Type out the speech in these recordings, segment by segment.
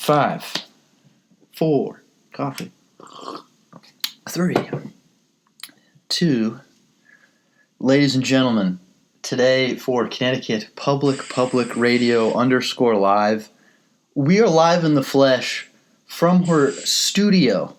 5, 4, coffee, 3, 2, ladies and gentlemen, today for Connecticut Public Radio _live, we are live in the flesh from her studio.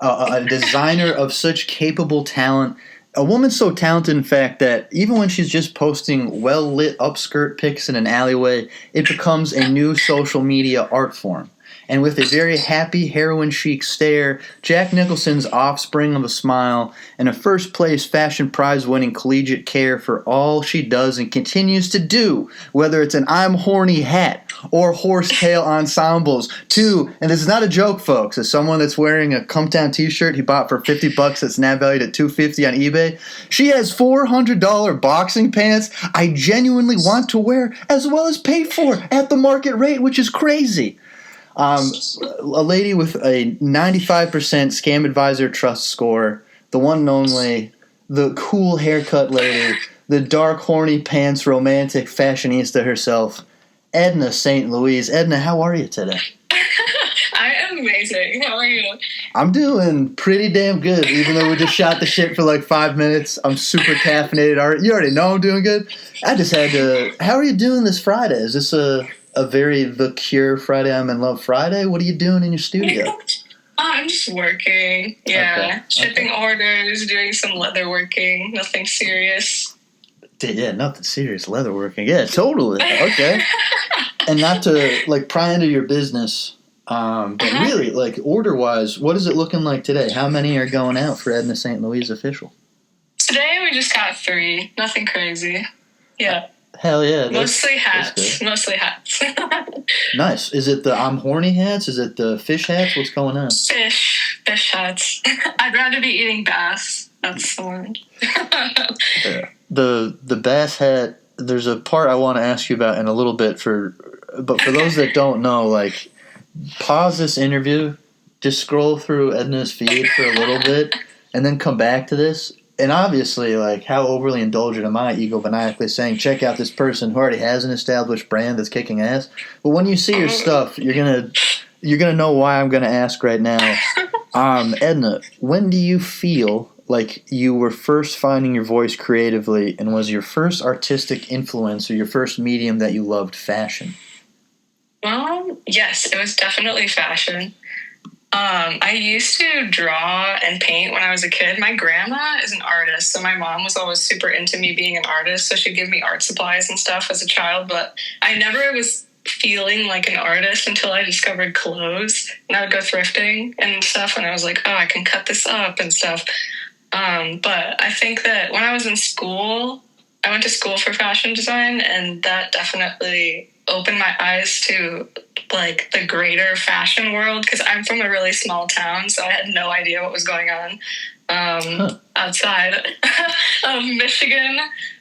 A designer of such capable talent, a woman so talented, in fact, that even when she's just posting well-lit upskirt pics in an alleyway, it becomes a new social media art form. And with a very happy, heroin-chic stare, Jack Nicholson's offspring of a smile, and a first-place fashion prize-winning collegiate care for all she does and continues to do, whether it's an I'm Horny hat or horsetail ensembles, too, and this is not a joke, folks, as someone that's wearing a Come Down t-shirt he bought for $50 that's now valued at $250 on eBay, she has $400 boxing pants I genuinely want to wear as well as pay for at the market rate, which is crazy. A lady with a 95% Scam Advisor trust score, the one and only, the cool haircut lady, the dark horny pants romantic fashionista herself, Edna St Louis. Edna, how are you today? I am amazing. How are you? I'm doing pretty damn good, even though we just shot the shit for like 5 minutes. I'm super caffeinated. You already know I'm doing good. I just had to... How are you doing this Friday? Is this a very The Cure Friday, I'm in Love Friday? What are you doing in your studio? I'm just working. Yeah. Shipping orders, doing some leather working. Nothing serious. Yeah, nothing serious. Leather working. Yeah, totally. Okay. And not to, like, pry into your business, but really, like, order-wise, what is it looking like today? How many are going out for Edna St. Louis official? Today we just got 3. Nothing crazy. Yeah. Hell yeah. Mostly hats. Mostly hats. Nice. Is it the I'm Horny hats? Is it the fish hats? What's going on? Fish hats. I'd rather be eating bass. That's the one. The bass hat, there's a part I want to ask you about in a little bit, but for those that don't know, like, pause this interview, just scroll through Edna's feed for a little bit, and then come back to this. And obviously, like, how overly indulgent am I, egomaniacally saying, check out this person who already has an established brand that's kicking ass? But when you see your stuff, you're gonna know why I'm gonna ask right now. Edna, when do you feel like you were first finding your voice creatively, and was your first artistic influence or your first medium that you loved fashion? Yes, it was definitely fashion. I used to draw and paint when I was a kid. My grandma is an artist, so my mom was always super into me being an artist, so she'd give me art supplies and stuff as a child, but I never was feeling like an artist until I discovered clothes, and I would go thrifting and stuff, and I was like, oh, I can cut this up and stuff. But I think that when I was in school, I went to school for fashion design, and that definitely opened my eyes to, like, the greater fashion world, because I'm from a really small town, so I had no idea what was going on outside of Michigan.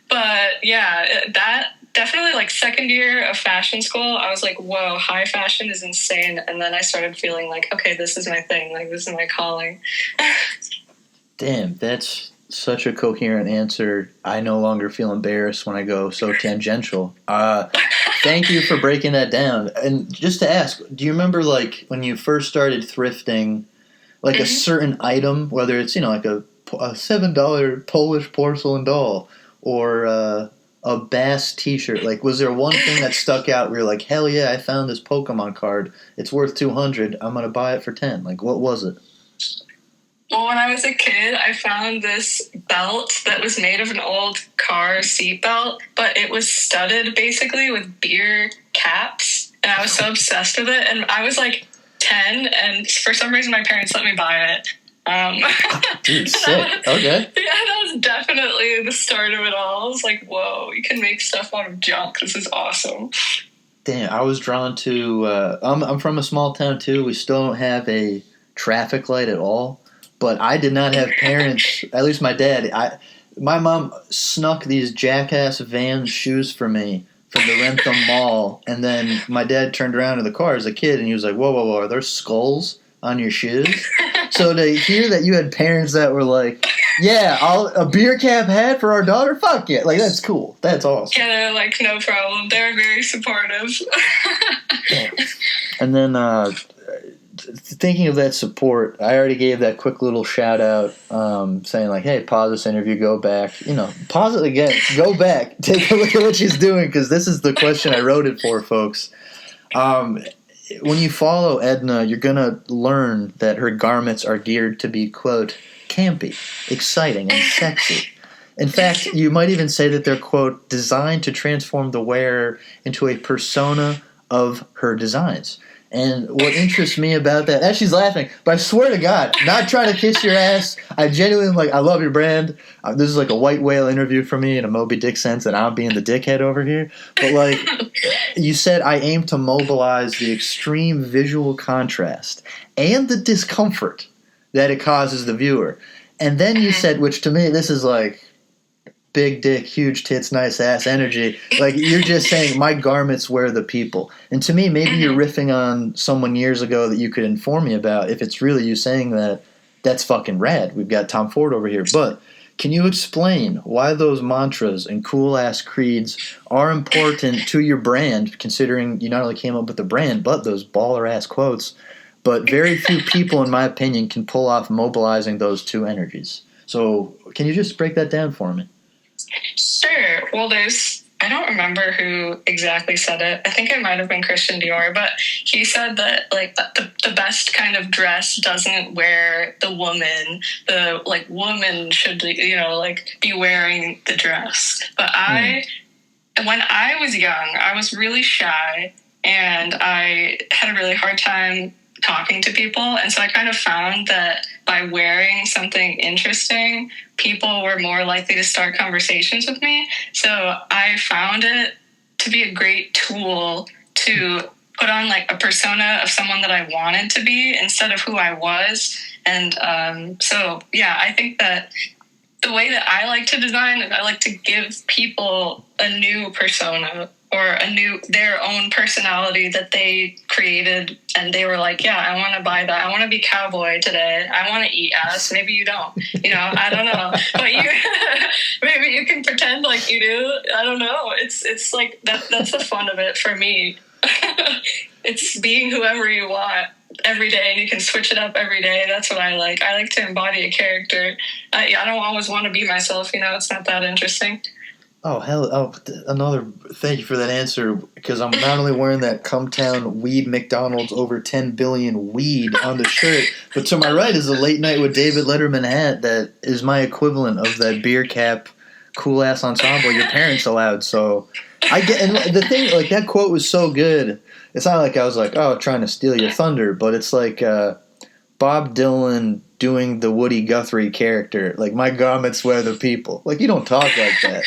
But yeah, that definitely, like, second year of fashion school, I was like, whoa, high fashion is insane. And then I started feeling like, okay, this is my thing, like, this is my calling. Damn, that's such a coherent answer. I no longer feel embarrassed when I go so tangential. Thank you for breaking that down. And just to ask, do you remember, like, when you first started thrifting, like, a certain item, whether it's, you know, like a $7 Polish porcelain doll or a Bass t-shirt? Like, was there one thing that stuck out where you're like, hell yeah, I found this Pokemon card. It's worth $200. I'm going to buy it for $10. Like, what was it? Well, when I was a kid, I found this belt that was made of an old car seat belt, but it was studded basically with beer caps, and I was so obsessed with it. And I was like 10, and for some reason my parents let me buy it. Dude, sick. Okay. Yeah, that was definitely the start of it all. I was like, whoa, you can make stuff out of junk. This is awesome. Damn, I was drawn to... I'm from a small town, too. We still don't have a traffic light at all. But I did not have parents, at least my dad. My mom snuck these Jackass Vans shoes for me from the Rentham Mall. And then my dad turned around to the car as a kid and he was like, whoa, are there skulls on your shoes? So to hear that you had parents that were like, yeah, a beer cap hat for our daughter? Fuck yeah. Like, that's cool. That's awesome. Yeah, they're like, no problem. They're very supportive. And then thinking of that support, I already gave that quick little shout out saying like, hey, pause this interview, go back. Pause it again, go back, take a look at what she's doing, because this is the question I wrote it for, folks. When you follow Edna, you're going to learn that her garments are geared to be, quote, campy, exciting, and sexy. In fact, you might even say that they're, quote, designed to transform the wearer into a persona of her designs. And what interests me about that, and she's laughing, but I swear to God, not trying to kiss your ass. I genuinely, I love your brand. This is like a white whale interview for me in a Moby Dick sense, and I'm being the dickhead over here. But you said, I aim to mobilize the extreme visual contrast and the discomfort that it causes the viewer. And then you said, which to me, this is like big dick, huge tits, nice ass energy. Like, you're just saying, my garments wear the people. And to me, maybe you're riffing on someone years ago that you could inform me about. If it's really you saying that, that's fucking rad. We've got Tom Ford over here. But can you explain why those mantras and cool ass creeds are important to your brand, considering you not only came up with the brand, but those baller ass quotes? But very few people, in my opinion, can pull off mobilizing those two energies. So can you just break that down for me? Sure. Well, I don't remember who exactly said it. I think it might have been Christian Dior, but he said that the best kind of dress doesn't wear the woman. The woman should be wearing the dress. But when I was young, I was really shy and I had a really hard time talking to people. And so I kind of found that by wearing something interesting, people were more likely to start conversations with me. So I found it to be a great tool to put on a persona of someone that I wanted to be instead of who I was. And I think that the way that I like to design is I like to give people a new persona or their own personality that they created, and they were like, yeah, I want to buy that. I want to be cowboy today. I want to eat ass. Maybe you don't, I don't know, but maybe you can pretend like you do. I don't know. It's like that's the fun of it for me. It's being whoever you want every day, and you can switch it up every day. That's what I like. I like to embody a character. I don't always want to be myself. It's not that interesting. Oh, hell. Oh, thank you for that answer, because I'm not only wearing that Cumtown Weed McDonald's over 10 billion weed on the shirt, but to my right is a Late Night with David Letterman hat that is my equivalent of that beer cap, cool ass ensemble your parents allowed. So I get, and the thing, that quote was so good. It's not like I was trying to steal your thunder, but it's like Bob Dylan doing the Woody Guthrie character. My garments wear the people. You don't talk like that.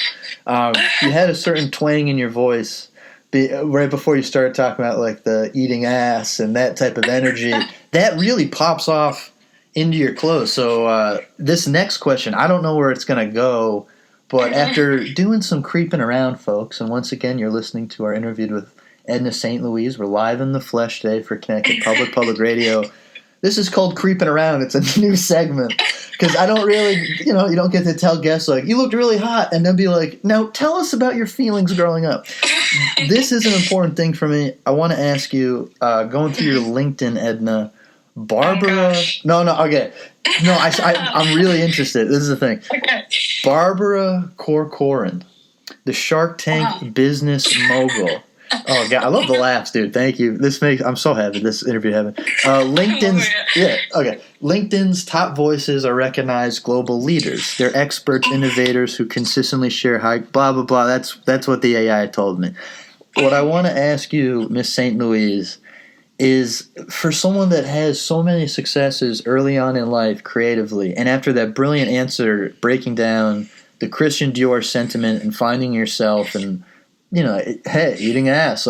You had a certain twang in your voice right before you started talking about the eating ass and that type of energy. That really pops off into your clothes. So this next question, I don't know where it's going to go, but after doing some creeping around, folks, and once again, you're listening to our interview with Edna St. Louis. We're live in the flesh today for Connecticut Public Radio. This is called Creeping Around. It's a new segment because I don't really, you don't get to tell guests you looked really hot and then be like, now tell us about your feelings growing up. This is an important thing for me. I want to ask you, going through your LinkedIn, Edna, Barbara. Okay. No, I'm really interested. This is the thing. Okay. Barbara Corcoran, the Shark Tank business mogul. Oh God, I love the laughs, dude. Thank you. I'm so happy this interview happened. LinkedIn's top voices are recognized global leaders. They're experts, innovators who consistently share high blah blah blah. That's what the AI told me. What I want to ask you, Miss St. Louis, is for someone that has so many successes early on in life creatively, and after that brilliant answer breaking down the Christian Dior sentiment and finding yourself and hey, eating ass,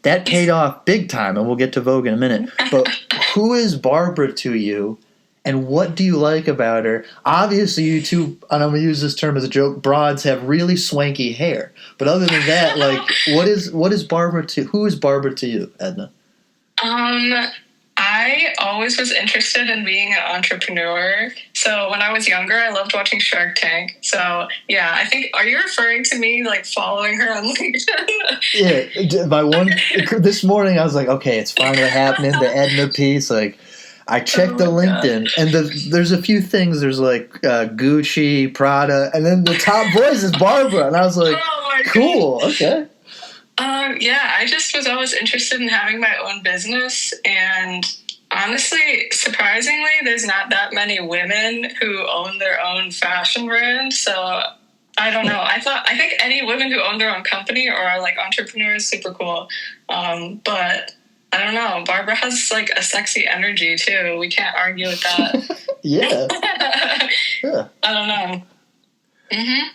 that paid off big time, and we'll get to Vogue in a minute. But who is Barbara to you, and what do you like about her? Obviously, you two, and I'm going to use this term as a joke, broads have really swanky hair. But other than what is Barbara to, who is Barbara to you, Edna? I I always was interested in being an entrepreneur. So when I was younger, I loved watching Shark Tank. So yeah, I think, are you referring to me like following her on LinkedIn? Yeah, this morning I was like, okay, it's finally happening. The Edna piece, like I checked the LinkedIn, and there's a few things. There's like Gucci, Prada, and then the top voice is Barbara, and I was like, cool, okay. Yeah, I just was always interested in having my own business, and honestly, surprisingly, there's not that many women who own their own fashion brand. So I don't know. I think any women who own their own company or are like entrepreneurs, super cool. But I don't know. Barbara has like a sexy energy too. We can't argue with that. Yeah. I don't know. Mm-hmm.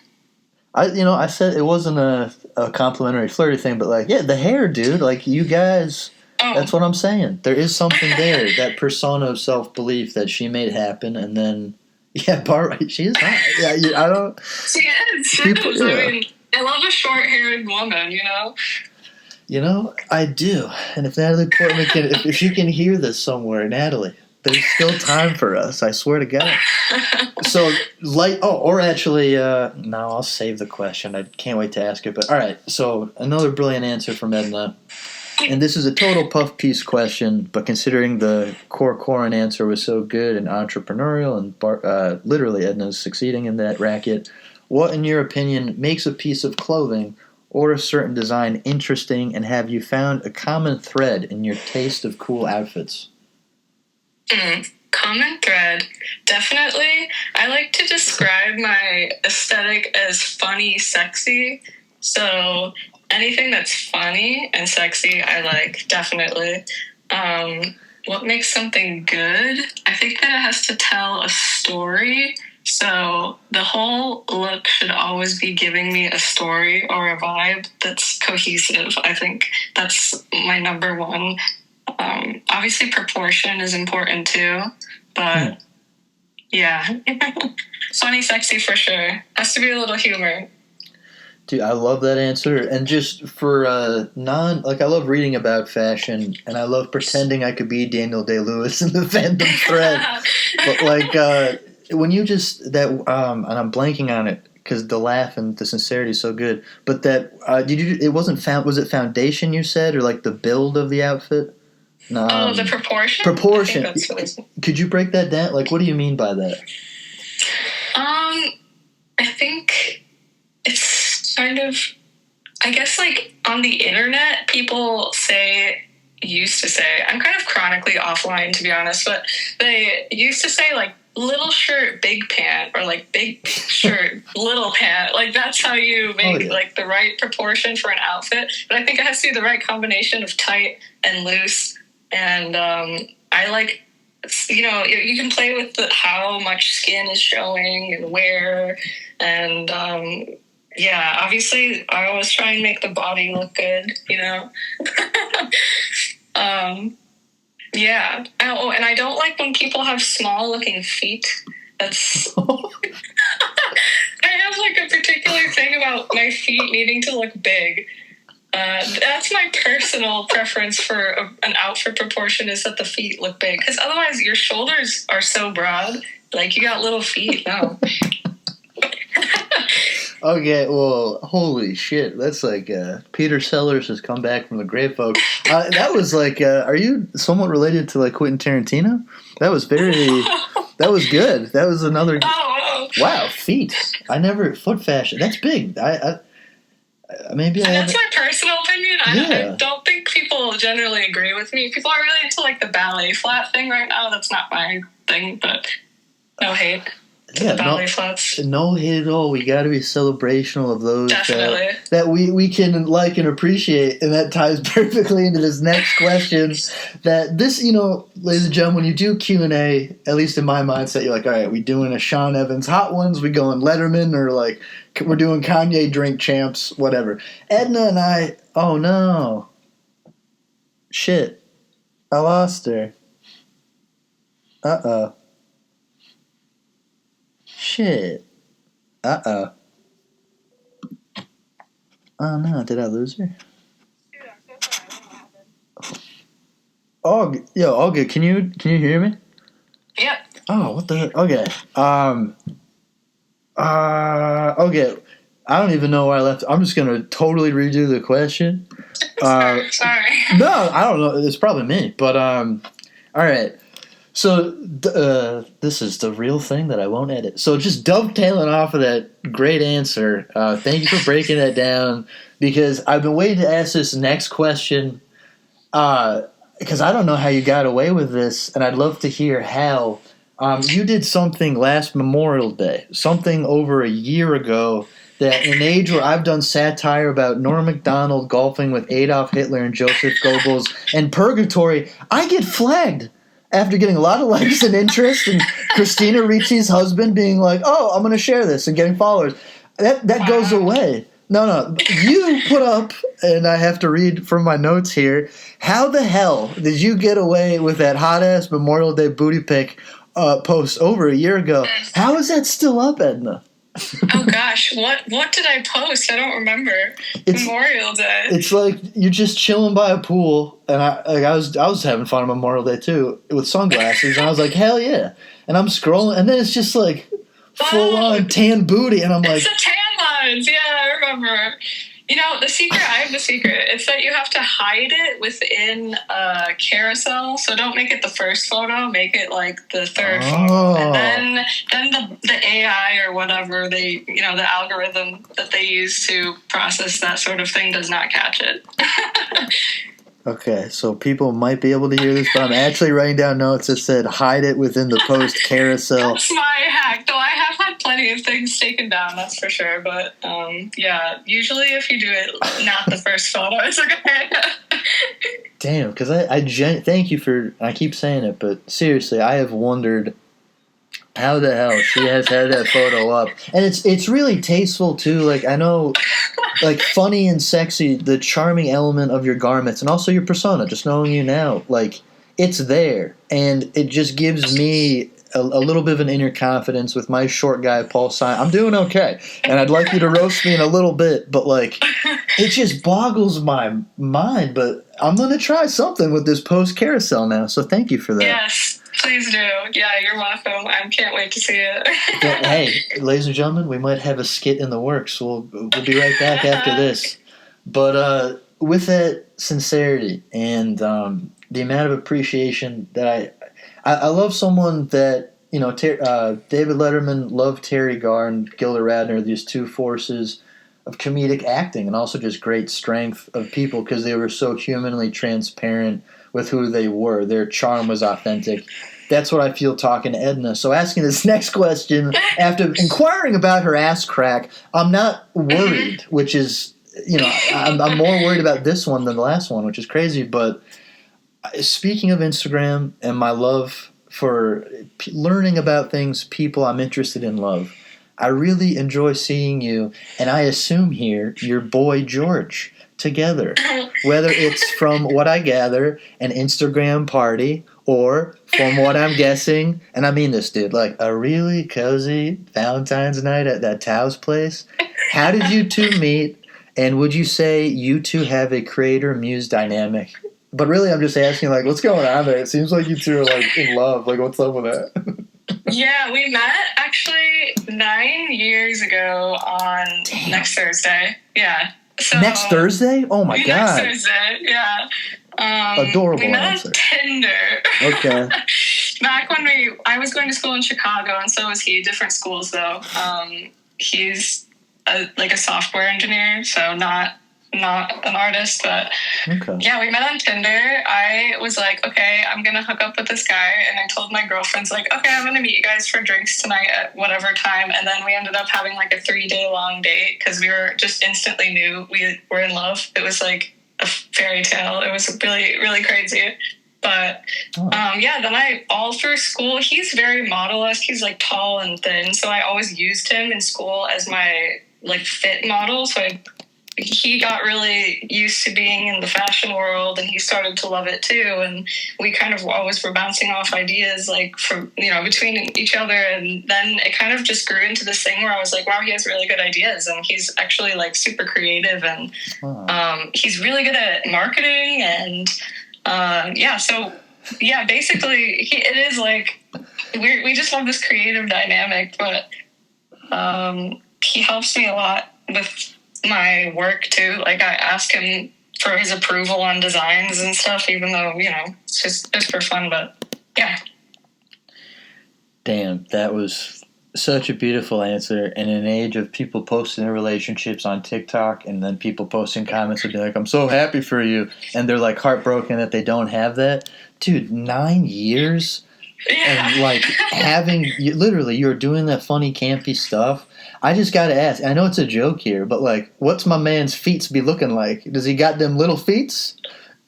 I said it wasn't a complimentary flirty thing, but like, yeah, the hair, dude, like you guys, that's what I'm saying. There is something there, that persona of self-belief that she made happen, and then, yeah, Barbara, she is hot. Yeah, I don't. She is. I mean, I love a short-haired woman, you know? You know, I do. And if Natalie Portman if you can hear this somewhere, Natalie, there's still time for us. I swear to God. So, no, I'll save the question. I can't wait to ask it. But all right. So another brilliant answer from Edna, and this is a total puff piece question. But considering the Corin answer was so good and entrepreneurial, and literally Edna's succeeding in that racket, what, in your opinion, makes a piece of clothing or a certain design interesting, and have you found a common thread in your taste of cool outfits? Common thread. Definitely. I like to describe my aesthetic as funny, sexy. So anything that's funny and sexy, I like, definitely. What makes something good? I think that it has to tell a story. So the whole look should always be giving me a story or a vibe that's cohesive. I think that's my number one. Obviously proportion is important too, but yeah. Funny, sexy for sure. Has to be a little humor. Dude, I love that answer. And just for I love reading about fashion, and I love pretending I could be Daniel Day-Lewis in the fandom thread. But when you just and I'm blanking on it because the laugh and the sincerity is so good. But that was it foundation you said, or like the build of the outfit? The proportion? Proportion. Could you break that down? Like, what do you mean by that? I think it's kind of, I guess, like on the internet, people used to say, I'm kind of chronically offline to be honest, but they used to say like little shirt, big pant, or like big shirt, little pant. Like that's how you make like the right proportion for an outfit. But I think it has to be the right combination of tight and loose. And I like, you can play with how much skin is showing and where. And obviously I always try and make the body look good, you know? Yeah. Oh, and I don't like when people have small looking feet. That's... I have like a particular thing about my feet needing to look big. That's my personal preference for an outfit proportion, is that the feet look big. Because otherwise your shoulders are so broad. Like you got little feet. No. Okay, well, holy shit. That's like Peter Sellers has come back from the grave, folks. That was like, are you somewhat related to like Quentin Tarantino? That was that was good. That was another... Wow, feet. Foot fashion. That's big. That's my personal opinion. I don't think people generally agree with me. People are really into like the ballet flat thing right now. That's not my thing, but no hate. Ballet flats. No hate at all. We got to be celebrational of those that we can like and appreciate, and that ties perfectly into this next question. That this, ladies and gentlemen, when you do Q&A, at least in my mindset, you're like, all right, we doing a Sean Evans Hot Ones, we going Letterman, or like we're doing Kanye Drink Champs, whatever. Edna and I, oh no, shit, I lost her. Uh-oh. Shit. Uh-oh. Oh no, did I lose her? all good. Can you hear me? Yep. Oh, what the heck? Okay. Okay. I don't even know where I left. I'm just gonna totally redo the question. Sorry. No, I don't know. It's probably me. But all right. So this is the real thing that I won't edit. So just dovetailing off of that great answer. Thank you for breaking that down because I've been waiting to ask this next question. Because I don't know how you got away with this, and I'd love to hear how. You did something last Memorial Day, something over a year ago, that in an age where I've done satire about Norm Macdonald golfing with Adolf Hitler and Joseph Goebbels and Purgatory, I get flagged after getting a lot of likes and interest, and Christina Ricci's husband being like, "Oh, I'm going to share this," and getting followers. That goes away. No. You put up, and I have to read from my notes here. How the hell did you get away with that hot ass Memorial Day booty pic post over a year ago? How is that still up, Edna? Oh gosh, what did I post? I don't remember. Memorial Day. It's like you're just chilling by a pool, and I was having fun on Memorial Day too with sunglasses, and I was like, hell yeah! And I'm scrolling, and then it's just like full on tan booty, and I'm like, it's the tan lines. Yeah, I remember. You know, I have the secret. It's that you have to hide it within a carousel. So don't make it the first photo. Make it like the third photo. And then the AI or whatever the algorithm that they use to process that sort of thing does not catch it. Okay, so people might be able to hear this, but I'm actually writing down notes that said hide it within the post carousel. That's my hack. Though I have had plenty of things taken down, that's for sure. But yeah, usually if you do it not the first photo, it's okay. Damn, because thank you for, I keep saying it, but seriously, I have wondered how the hell she has had that photo up. And it's really tasteful too. Like, I know, like, funny and sexy, the charming element of your garments and also your persona, just knowing you now, like, it's there. And it just gives me a little bit of an inner confidence with my short guy, Paul Simon. I'm doing okay. And I'd like you to roast me in a little bit, but, like, it just boggles my mind. But I'm going to try something with this post carousel now. So thank you for that. Yes. Please do. Yeah, you're welcome. I can't wait to see it. Hey, ladies and gentlemen, we might have a skit in the works. We'll be right back after this. But with that sincerity and the amount of appreciation that I love someone that, you know, David Letterman loved Terry Garr and Gilda Radner, these two forces of comedic acting and also just great strength of people because they were so humanly transparent with who they were. Their charm was authentic. That's what I feel talking to Edna. So asking this next question, after inquiring about her ass crack, I'm not worried, which is, you know, I'm more worried about this one than the last one, which is crazy. But speaking of Instagram and my love for learning about things, people I'm interested in love, I really enjoy seeing you, and I assume here, your boy George, together. Whether it's from what I gather, an Instagram party, or from what I'm guessing, and I mean this, dude, like a really cozy Valentine's night at that Tao's place. How did you two meet, and would you say you two have a creator-muse dynamic? But really, I'm just asking, like, what's going on there? It seems like you two are, like, in love. Like, what's up with that? Yeah, we met actually 9 years ago on next Thursday. Yeah. So, next Thursday? Oh my god. Next Thursday, yeah. Adorable we met answer. on Tinder. Okay. Back when I was going to school in Chicago, and so was he. Different schools, though. He's a software engineer, so not an artist, but okay. Yeah, we met on Tinder. I was like, okay, I'm gonna hook up with this guy, and I told my girlfriends, like, okay, I'm gonna meet you guys for drinks tonight at whatever time, and then we ended up having like a 3-day long date because we were just instantly knew we were in love. It was like a fairy tale. It was really, really crazy. But yeah, then all through school, he's very model-esque. He's like tall and thin, so I always used him in school as my like fit model. So he got really used to being in the fashion world, and he started to love it too. And we kind of always were bouncing off ideas like from, between each other. And then it kind of just grew into this thing where I was like, wow, he has really good ideas, and he's actually like super creative, and he's really good at marketing, and Basically, it is like we just love this creative dynamic, but he helps me a lot with my work too. Like I ask him for his approval on designs and stuff, even though it's just for fun. But yeah. Damn, that was such a beautiful answer. In an age of people posting their relationships on TikTok and then people posting comments and be like, I'm so happy for you. And they're like heartbroken that they don't have that. Dude, 9 years? Yeah. And like literally, you're doing that funny, campy stuff. I just got to ask, I know it's a joke here, but like, what's my man's feet be looking like? Does he got them little feet?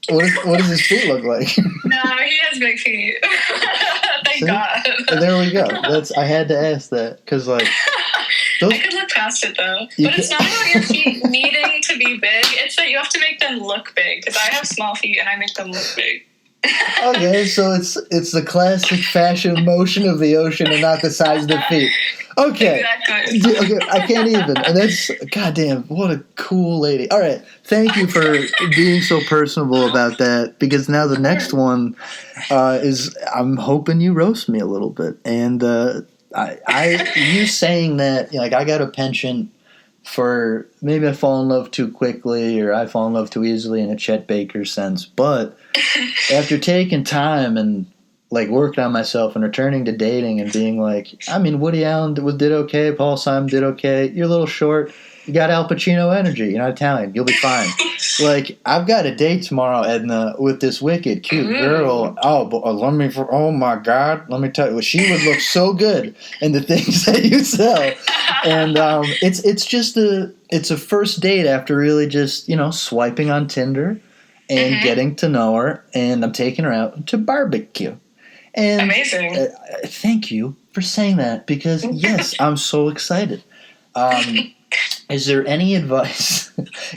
What does his feet look like? No, he has big feet. Thank God. There we go. I had to ask that because like I could look past it though. But it's not about your feet needing to be big. It's that you have to make them look big. Because I have small feet and I make them look big. Okay, so it's the classic fashion motion of the ocean and not the size of the feet. Okay. Exactly. Okay, I can't even. And that's, goddamn, what a cool lady. All right, thank you for being so personable about that, because now the next one is, I'm hoping you roast me a little bit. And you saying that, like, I got a penchant for, maybe I fall in love too quickly or I fall in love too easily in a Chet Baker sense, but after taking time and like working on myself and returning to dating and being like, I mean, Woody Allen did okay, Paul Simon did okay, you're a little short, you got Al Pacino energy, you're not Italian, you'll be fine. Like, I've got a date tomorrow, Edna, with this wicked cute girl. Oh my God, let me tell you, she would look so good in the things that you sell. And it's a first date after really just, swiping on Tinder and getting to know her, and I'm taking her out to barbecue. And amazing. Thank you for saying that, because yes, I'm so excited. Is there any advice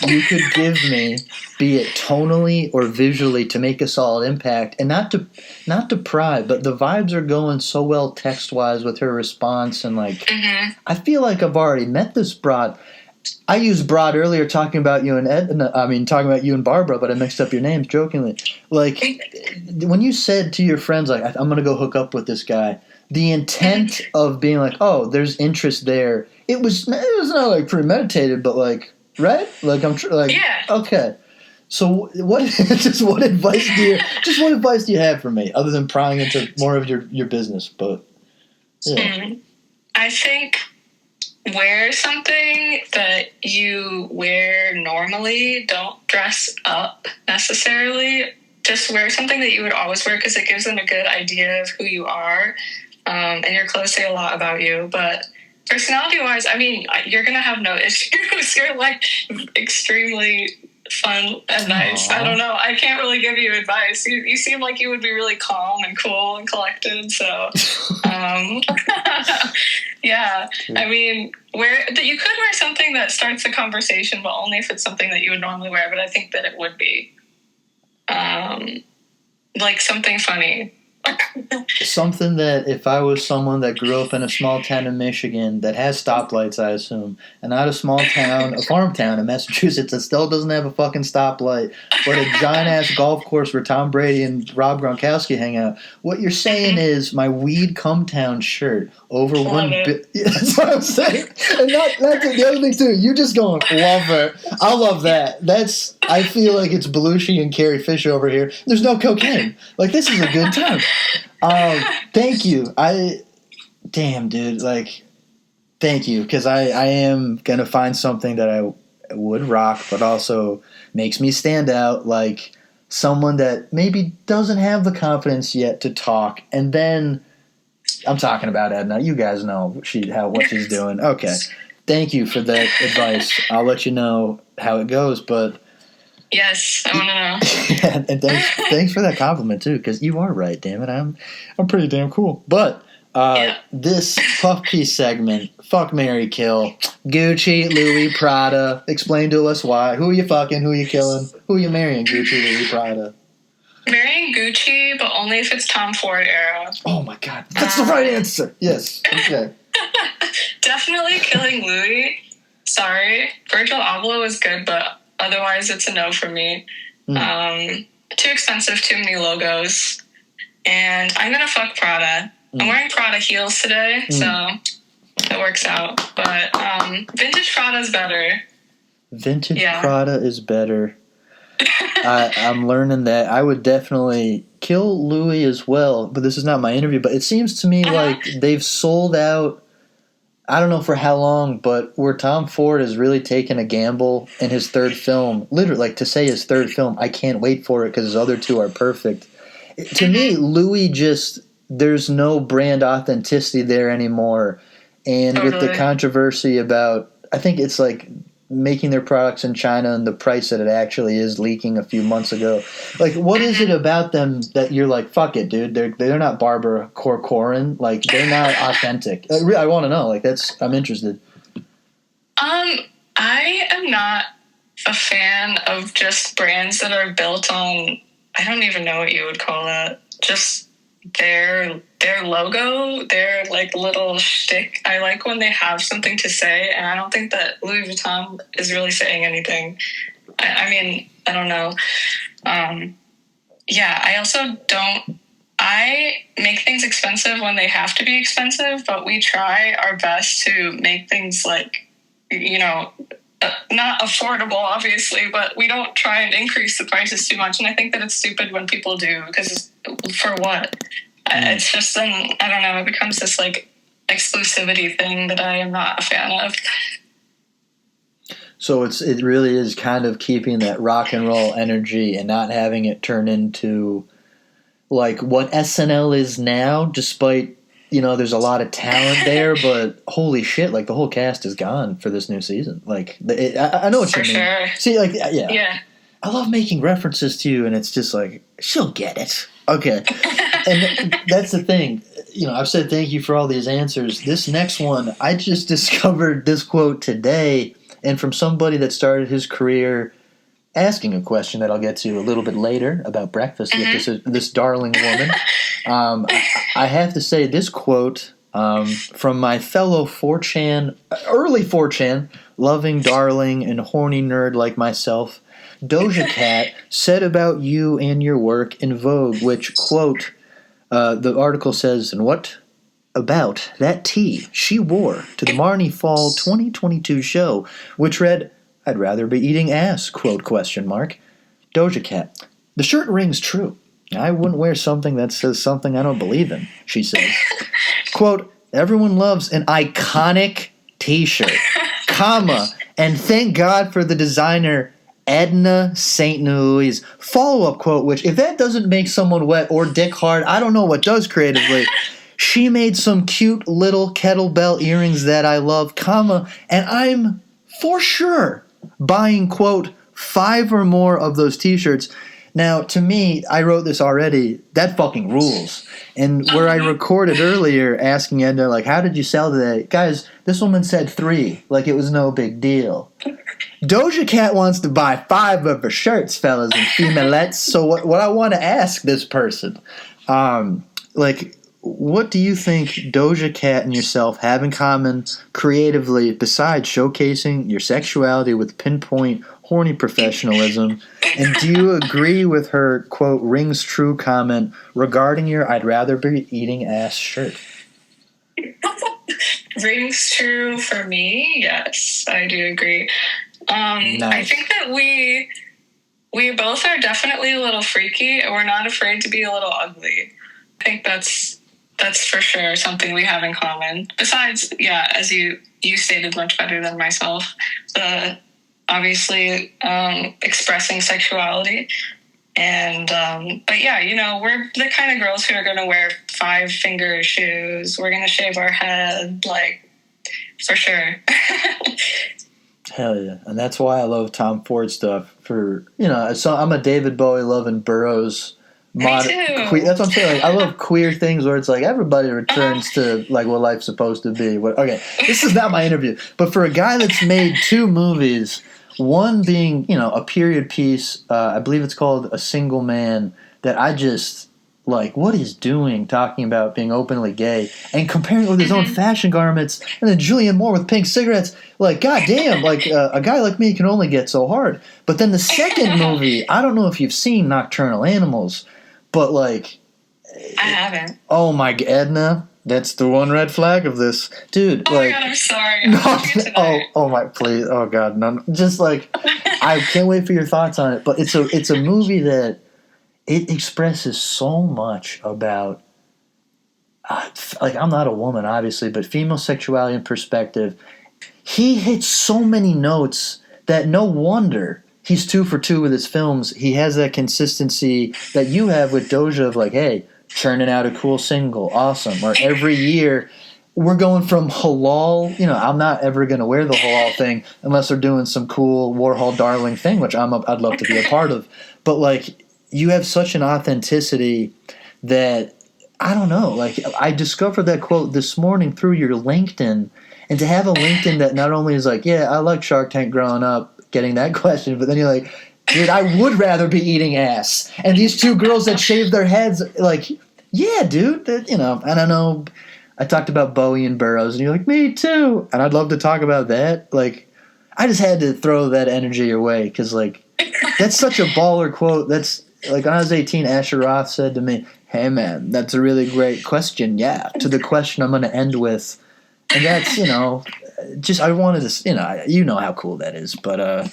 you could give me, be it tonally or visually, to make a solid impact? And not to pry, but the vibes are going so well text-wise with her response, and like, I feel like I've already met this broad. I used broad earlier talking about you and talking about you and Barbara, but I mixed up your names jokingly. Like, when you said to your friends, like, I'm going to go hook up with this guy, the intent of being like, oh, there's interest there. It was not like premeditated, but like, right? Like, yeah. Okay. So what advice do you have for me other than prying into more of your business? But yeah. I think wear something that you wear normally. Don't dress up necessarily. Just wear something that you would always wear, because it gives them a good idea of who you are. And your clothes say a lot about you. But personality-wise, I mean, you're going to have no issues. You're, like, extremely fun and nice. Aww. I don't know. I can't really give you advice. You seem like you would be really calm and cool and collected. So, yeah. I mean, you could wear something that starts a conversation, but only if it's something that you would normally wear. But I think that it would be like something funny. Something that if I was someone that grew up in a small town in Michigan that has stoplights, I assume, and not a small town, a farm town in Massachusetts that still doesn't have a fucking stoplight, but a giant-ass golf course where Tom Brady and Rob Gronkowski hang out, what you're saying is my Weed Come Town shirt over that's what I'm saying. And that's the other thing, too. You're just going, love it. I love that. I feel like it's Belushi and Carrie Fisher over here. There's no cocaine. Like, this is a good time. Thank you. Damn, dude. Like, thank you, because I am gonna find something that I would rock, but also makes me stand out. Like someone that maybe doesn't have the confidence yet to talk, and then I'm talking about Edna. You guys know what she's doing. Okay, thank you for that advice. I'll let you know how it goes, but. Yes, I want to know. And thanks for that compliment too, because you are right. Damn it, I'm pretty damn cool. But this puff piece segment, fuck, marry, kill, Gucci, Louis, Prada. Explain to us why. Who are you fucking? Who are you killing? Who are you marrying? Gucci, Louis, Prada. Marrying Gucci, but only if it's Tom Ford era. Oh my God, that's the right answer. Yes. Okay. Definitely killing Louis. Sorry, Virgil Abloh is good, but. Otherwise, it's a no for me. too expensive, too many logos. And I'm going to fuck Prada. I'm wearing Prada heels today, so it works out. But vintage Prada is better. Vintage Prada is better. I'm learning that. I would definitely kill Louis as well, but this is not my interview. But it seems to me like they've sold out, I don't know for how long, but where Tom Ford has really taken a gamble in his third film, literally, like to say his third film, I can't wait for it because his other two are perfect. To me, Louis just, there's no brand authenticity there anymore. And with the controversy about, I think it's like making their products in China and the price that it actually is leaking a few months ago. Like, what is it about them that you're like, fuck it, dude? They're not Barbara Corcoran. Like, they're not authentic. I want to know. Like, I'm interested. I am not a fan of just brands that are built on, I don't even know what you would call that. Just their logo, their like little shtick. I like when they have something to say, and I don't think that Louis Vuitton is really saying anything. I mean, I don't know. I also don't. I make things expensive when they have to be expensive, but we try our best to make things like, not affordable, obviously, but we don't try and increase the prices too much. And I think that it's stupid when people do, because for what? It's just I don't know, it becomes this like exclusivity thing that I am not a fan of. So it really is kind of keeping that rock and roll energy and not having it turn into like what SNL is now, despite, there's a lot of talent there, but holy shit, like the whole cast is gone for this new season. Like, I know what you mean. Sure. See, like, yeah. I love making references to you, and it's just like, she'll get it. Okay. And that's the thing. I've said thank you for all these answers. This next one, I just discovered this quote today, and from somebody that started his career asking a question that I'll get to a little bit later about breakfast with this darling woman. I have to say this quote from my fellow 4chan, early 4chan, loving, darling, and horny nerd like myself, Doja Cat said about you and your work in Vogue, which, quote, the article says, and what about that tee she wore to the Marnie Fall 2022 show, which read, I'd rather be eating ass, quote, question mark. Doja Cat, the shirt rings true. I wouldn't wear something that says something I don't believe in, she says. Quote, everyone loves an iconic t-shirt, comma, and thank God for the designer Edna St. Louis. Follow-up quote, which if that doesn't make someone wet or dick hard, I don't know what does creatively. She made some cute little kettlebell earrings that I love, comma, and I'm for sure buying, quote, 5 or more of those t-shirts. Now, to me, I wrote this already, that fucking rules. And where I recorded earlier asking Edna, like, how did you sell today? Guys, this woman said 3, like it was no big deal. Doja Cat wants to buy 5 of her shirts, fellas and femalettes. So what I want to ask this person, what do you think Doja Cat and yourself have in common creatively besides showcasing your sexuality with pinpoint horny professionalism? And do you agree with her, quote, rings true comment regarding your I'd rather be eating ass shirt? Rings true for me, yes, I do agree. Nice. I think that we both are definitely a little freaky, and we're not afraid to be a little ugly. I think that's for sure something we have in common. Besides, as you stated much better than myself, obviously expressing sexuality. And, but we're the kind of girls who are going to wear 5-finger shoes. We're going to shave our head, like, for sure. Hell yeah. And that's why I love Tom Ford stuff so I'm a David Bowie loving Burroughs. Me too. That's what I'm saying. Like, I love queer things where it's like everybody returns to like what life's supposed to be. Okay, this is not my interview, but for a guy that's made 2 movies, one being a period piece, I believe it's called A Single Man, that I just like, what he's doing, talking about being openly gay, and comparing it with his own fashion garments, and then Julianne Moore with pink cigarettes. Like, goddamn, like, a guy like me can only get so hard. But then the second movie, I don't know if you've seen Nocturnal Animals, but, like... I haven't. Oh, my... Edna, that's the one red flag of this. Dude, oh like... my God, I'm sorry. Oh, my... Please. Oh, God. No, just, like... I can't wait for your thoughts on it. But it's a movie that... It expresses so much about, like, I'm not a woman, obviously, but female sexuality and perspective. He hits so many notes that no wonder he's 2 for 2 with his films. He has that consistency that you have with Doja of, like, hey, churning out a cool single, awesome. Or every year, we're going from halal, I'm not ever going to wear the halal thing unless they're doing some cool Warhol Darling thing, which I'd love to be a part of. But, like... You have such an authenticity that, I don't know, like, I discovered that quote this morning through your LinkedIn, and to have a LinkedIn that not only is like, yeah, I like Shark Tank growing up, getting that question, but then you're like, dude, I would rather be eating ass. And these 2 girls that shave their heads, like, yeah, dude, and I don't know, I talked about Bowie and Burroughs, and you're like, me too, and I'd love to talk about that. Like, I just had to throw that energy your way, because, like, that's such a baller quote. That's... Like, when I was 18, Asher Roth said to me, hey, man, that's a really great question, yeah, to the question I'm going to end with. And that's, just I wanted to, you know how cool that is. But,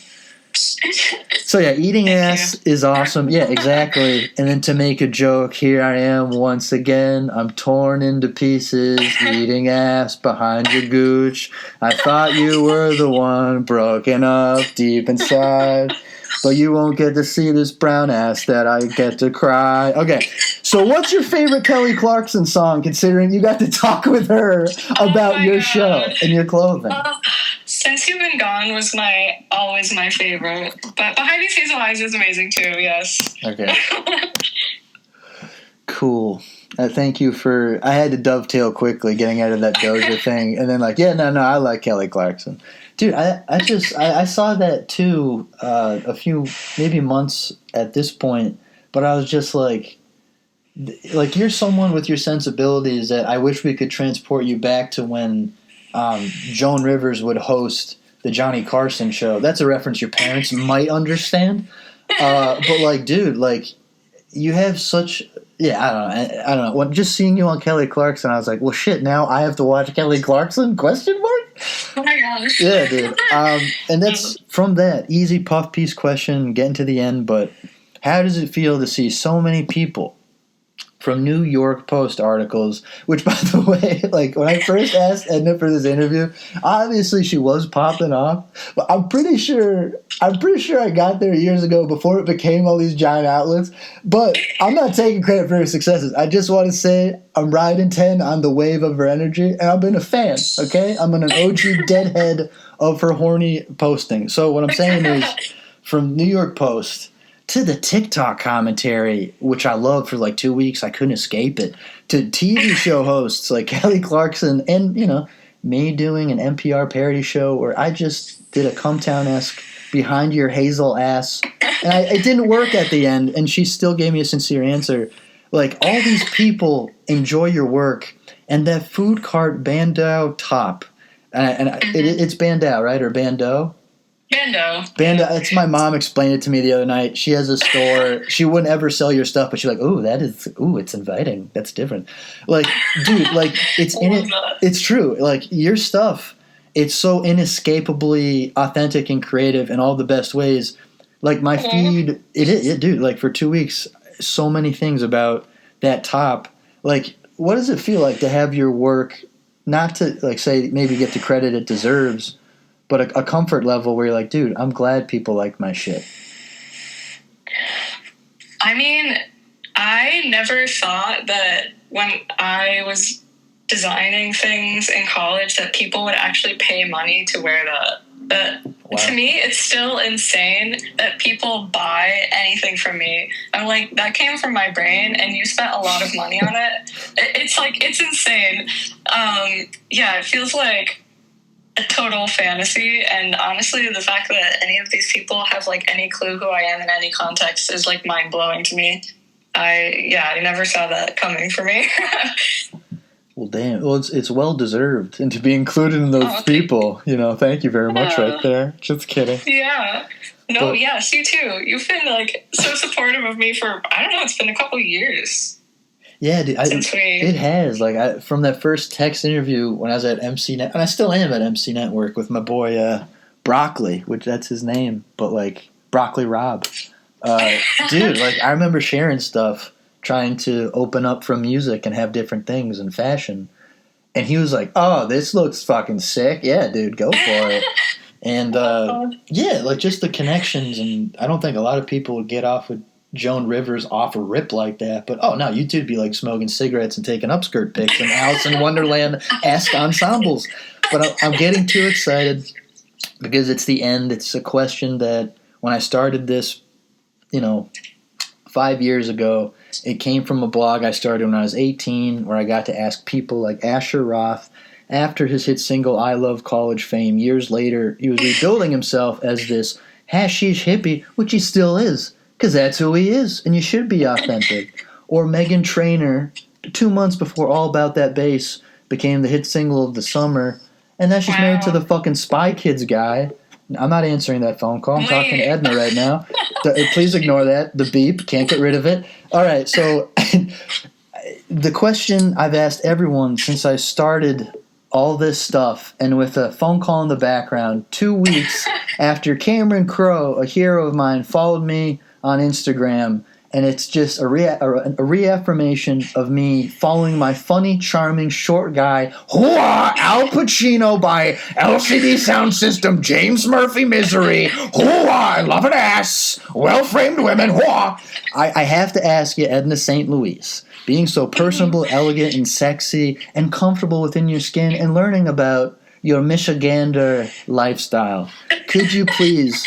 so, yeah, eating ass is awesome. Yeah, exactly. And then to make a joke, here I am once again. I'm torn into pieces, eating ass behind your gooch. I thought you were the one broken up deep inside. But you won't get to see this brown ass that I get to cry. Okay, so what's your favorite Kelly Clarkson song, considering you got to talk with her about your show and your clothing? Since You've Been Gone was always my favorite. But Behind These Hazel Eyes is amazing too, yes. Okay. Cool. Thank you for... I had to dovetail quickly getting out of that Doja thing. And then like, yeah, no, I like Kelly Clarkson. Dude, I saw that too a few, maybe months at this point, but I was just like you're someone with your sensibilities that I wish we could transport you back to when Joan Rivers would host the Johnny Carson show. That's a reference your parents might understand. But like, dude, like you have such... Yeah, I don't know. When just seeing you on Kelly Clarkson, I was like, well, shit, now I have to watch Kelly Clarkson? Question mark? Oh my gosh. Yeah, dude. And that's from that easy puff piece question, getting to the end, but how does it feel to see so many people from New York Post articles, which, by the way, like when I first asked Edna for this interview, obviously she was popping off, but I'm pretty sure I got there years ago before it became all these giant outlets. But I'm not taking credit for her successes. I just want to say I'm riding 10 on the wave of her energy, and I've been a fan, okay? I'm an OG deadhead of her horny posting. So what I'm saying is, from New York Post to the TikTok commentary, which I loved for like 2 weeks, I couldn't escape it, to TV show hosts like Kelly Clarkson and, me doing an NPR parody show where I just did a Cumtown-esque behind your hazel ass. And it didn't work at the end, and she still gave me a sincere answer. Like, all these people enjoy your work, and that food cart bandeau top, it's bandeau, right, or bandeau? Bandeau. It's my mom explained it to me the other night. She has a store. She wouldn't ever sell your stuff, but she's like, it's inviting. That's different. Like, dude, like it's true. Like your stuff, it's so inescapably authentic and creative in all the best ways. Like my feed, dude, like for 2 weeks, so many things about that top. Like, what does it feel like to have your work, not to like say maybe get the credit it deserves, but a comfort level where you're like, dude, I'm glad people like my shit? I mean, I never thought that when I was designing things in college that people would actually pay money to wear that. But wow. To me, it's still insane that people buy anything from me. I'm like, that came from my brain, and you spent a lot of money on it. It's insane. It feels like a total fantasy, and honestly the fact that any of these people have like any clue who I am in any context is like mind-blowing to me. I never saw that coming for me. Well, damn. Well, it's well deserved, and to be included in those people, thank you very much, right there. Just kidding. Yeah. No, yes, you too. You've been like so supportive of me for, I don't know, it's been a couple years. Yeah, dude, it has. Like, from that first text interview when I was at MC Net, and I still am at MC Network with my boy Broccoli, which that's his name, but like Broccoli Rob. Dude, like I remember sharing stuff, trying to open up from music and have different things in fashion, and he was like, "Oh, this looks fucking sick. Yeah, dude, go for it." And yeah, like just the connections, and I don't think a lot of people would get off with Joan Rivers off a rip like that, but no, you two'd be like smoking cigarettes and taking upskirt pics and Alice in Wonderland-esque ensembles. But I'm getting too excited because it's the end. It's a question that when I started this, 5 years ago, it came from a blog I started when I was 18, where I got to ask people like Asher Roth. After his hit single "I Love College" fame, years later, he was rebuilding himself as this hashish hippie, which he still is. Because that's who he is, and you should be authentic. Or Meghan Trainor, 2 months before All About That Bass became the hit single of the summer, and now she's married to the fucking Spy Kids guy. I'm not answering that phone call. I'm talking to Edna right now. Please ignore that. The beep. Can't get rid of it. All right, so the question I've asked everyone since I started all this stuff, and with a phone call in the background, 2 weeks after Cameron Crowe, a hero of mine, followed me on Instagram, and it's just a reaffirmation of me following my funny, charming, short guy, Al Pacino by LCD Sound System, James Murphy Misery, I love an ass, well-framed women, I have to ask you, Edna St. Louis, being so personable, elegant, and sexy, and comfortable within your skin, and learning about your Michigander lifestyle, could you please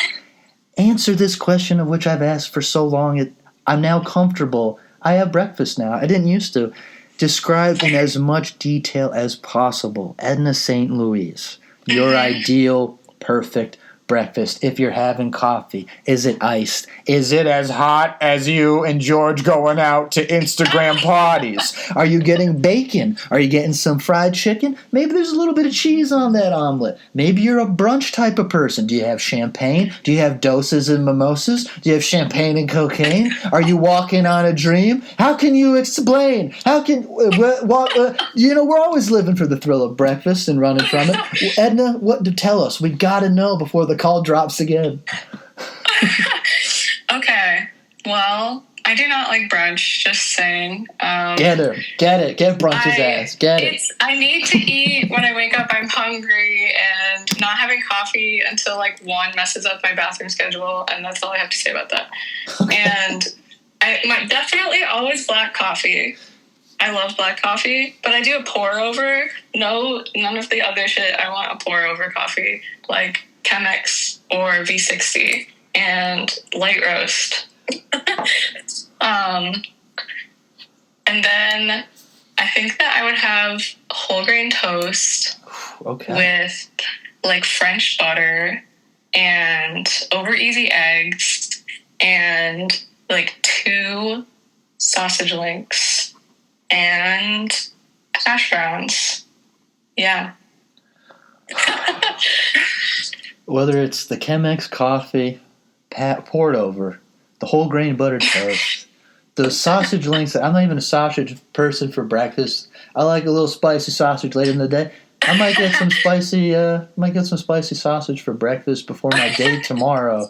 answer this question of which I've asked for so long? I'm now comfortable. I have breakfast now. I didn't used to. Describe in as much detail as possible, Edna St. Louis, your ideal, perfect breakfast. If you're having coffee, is it iced? Is it as hot as you and George going out to Instagram parties? Are you getting bacon? Are you getting some fried chicken? Maybe there's a little bit of cheese on that omelet. Maybe you're a brunch type of person. Do you have champagne? Do you have doses and mimosas? Do you have champagne and cocaine? Are you walking on a dream? How can you explain? How can we're always living for the thrill of breakfast and running from it. Edna, what to tell us? We got to know before the call drops again. Okay. Well, I do not like brunch, just saying. Get it. Get brunch's ass. Get it. I need to eat when I wake up. I'm hungry, and not having coffee until 1 messes up my bathroom schedule, and that's all I have to say about that. And definitely always black coffee. I love black coffee, but I do a pour over. No, none of the other shit. I want a pour over coffee, like Chemex or V60, and light roast. And then I think that I would have whole grain toast with French butter and over easy eggs and 2 sausage links and hash browns. Yeah. Whether it's the Chemex coffee poured over, the whole grain buttered toast, the sausage links. I'm not even a sausage person for breakfast. I like a little spicy sausage later in the day. I might get some spicy sausage for breakfast before my date tomorrow.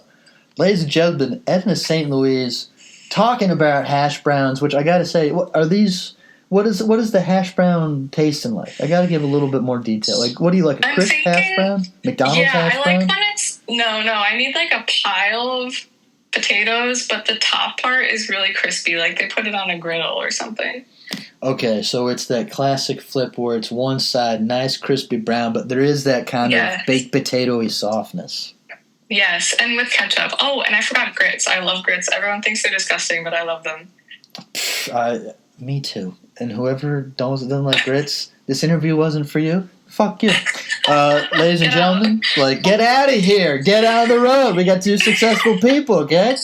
Ladies and gentlemen, Edna St. Louis talking about hash browns, which I gotta say, what are these? What is the hash brown tasting like? I gotta give a little bit more detail. What do you like? A crisp hash brown? McDonald's hash brown? Yeah, I like when it's no. I need a pile of potatoes, but the top part is really crispy. They put it on a griddle or something. Okay, so it's that classic flip where it's one side nice crispy brown, but there is that kind of baked potato-y softness. Yes, and with ketchup. Oh, and I forgot grits. I love grits. Everyone thinks they're disgusting, but I love them. Me too. And whoever doesn't like grits, this interview wasn't for you. Fuck you. Ladies and gentlemen, get out of here. Get out of the road. We got 2 successful people, okay?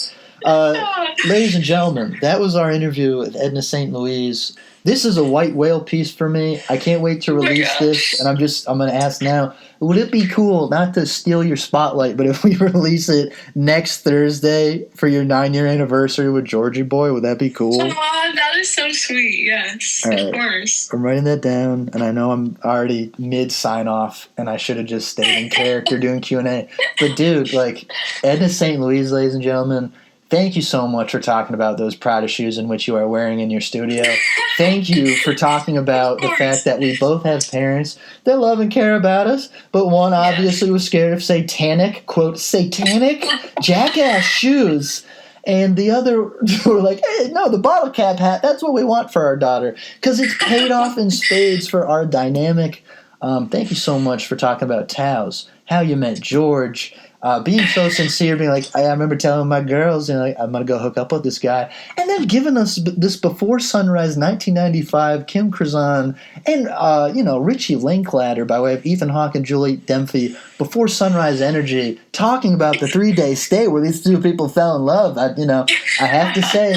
Ladies and gentlemen, that was our interview with Edna St. Louis. This is a white whale piece for me. I can't wait to release this, and I'm going to ask now, would it be cool, not to steal your spotlight, but if we release it next Thursday for your 9-year anniversary with Georgie Boy, would that be cool? Aw, that is so sweet. Yes, of course. I'm writing that down, and I know I'm already mid sign-off, and I should have just stayed in character doing Q&A. But, dude, like, Edna St. Louis, ladies and gentlemen, thank you so much for talking about those Prada shoes in which you are wearing in your studio. Thank you for talking about the fact that we both have parents that love and care about us, but one obviously was scared of satanic, quote, satanic jackass shoes. And the other were like, hey, no, the bottle cap hat, that's what we want for our daughter. Because it's paid off in spades for our dynamic. Thank you so much for talking about Taos, how you met George, being so sincere, being like, I remember telling my girls, you know, like, I'm going to go hook up with this guy. And then giving us this Before Sunrise 1995 Kim Krzan and, Richie Linklater by way of Ethan Hawke and Julie Dempsey, Before Sunrise energy, talking about the 3-day stay where these two people fell in love. I have to say,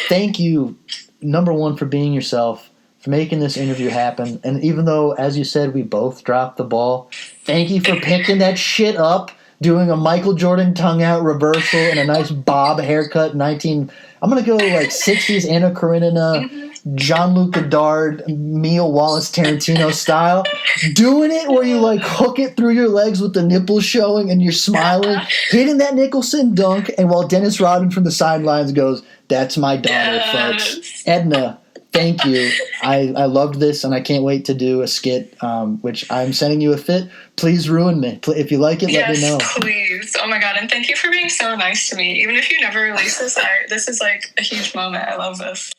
thank you, number one, for being yourself, for making this interview happen. And even though, as you said, we both dropped the ball, thank you for picking that shit up, doing a Michael Jordan tongue-out reversal and a nice bob haircut, I'm going to go like 60s Anna Karenina, Jean-Luc Godard, Mia Wallace Tarantino style. Doing it where you like hook it through your legs with the nipples showing and you're smiling, hitting that Nicholson dunk, and while Dennis Rodman from the sidelines goes, that's my daughter, folks. Edna, thank you. I loved this, and I can't wait to do a skit, which I'm sending you a fit. Please ruin me. If you like it, let me know. Yes, please. Oh my God, and thank you for being so nice to me. Even if you never release this, this is like a huge moment. I love this.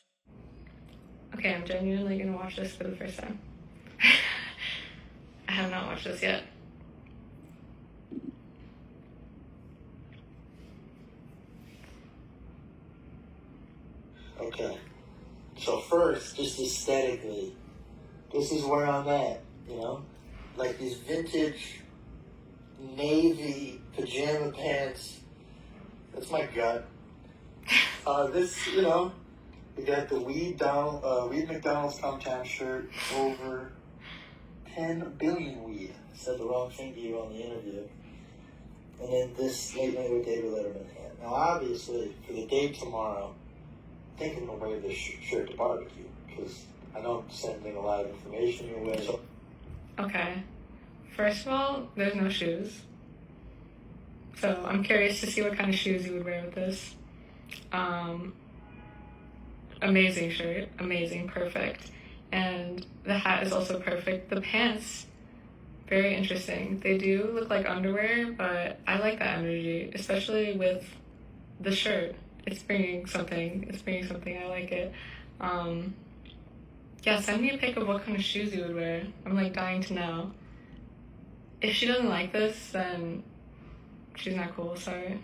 Okay, I'm genuinely going to watch this for the first time. I have not watched this yet. Okay. So first, just aesthetically, this is where I'm at, Like these vintage navy pajama pants. That's my gut. We got the Weed McDonald's Cometown shirt over 10 billion weed. I said the wrong thing to you on the interview. And then this Late Night with David Letterman hat. Now, obviously, for the date tomorrow, I think I'm going to wear this shirt to barbecue because I know I'm sending a lot of information your way. So. Okay. First of all, there's no shoes. So I'm curious to see what kind of shoes you would wear with this. Amazing shirt. Amazing. Perfect. And the hat is also perfect. The pants, very interesting. They do look like underwear, but I like that energy, especially with the shirt. It's bringing something. I like it. Send me a pic of what kind of shoes you would wear. I'm like dying to know. If she doesn't like this, then she's not cool. Sorry.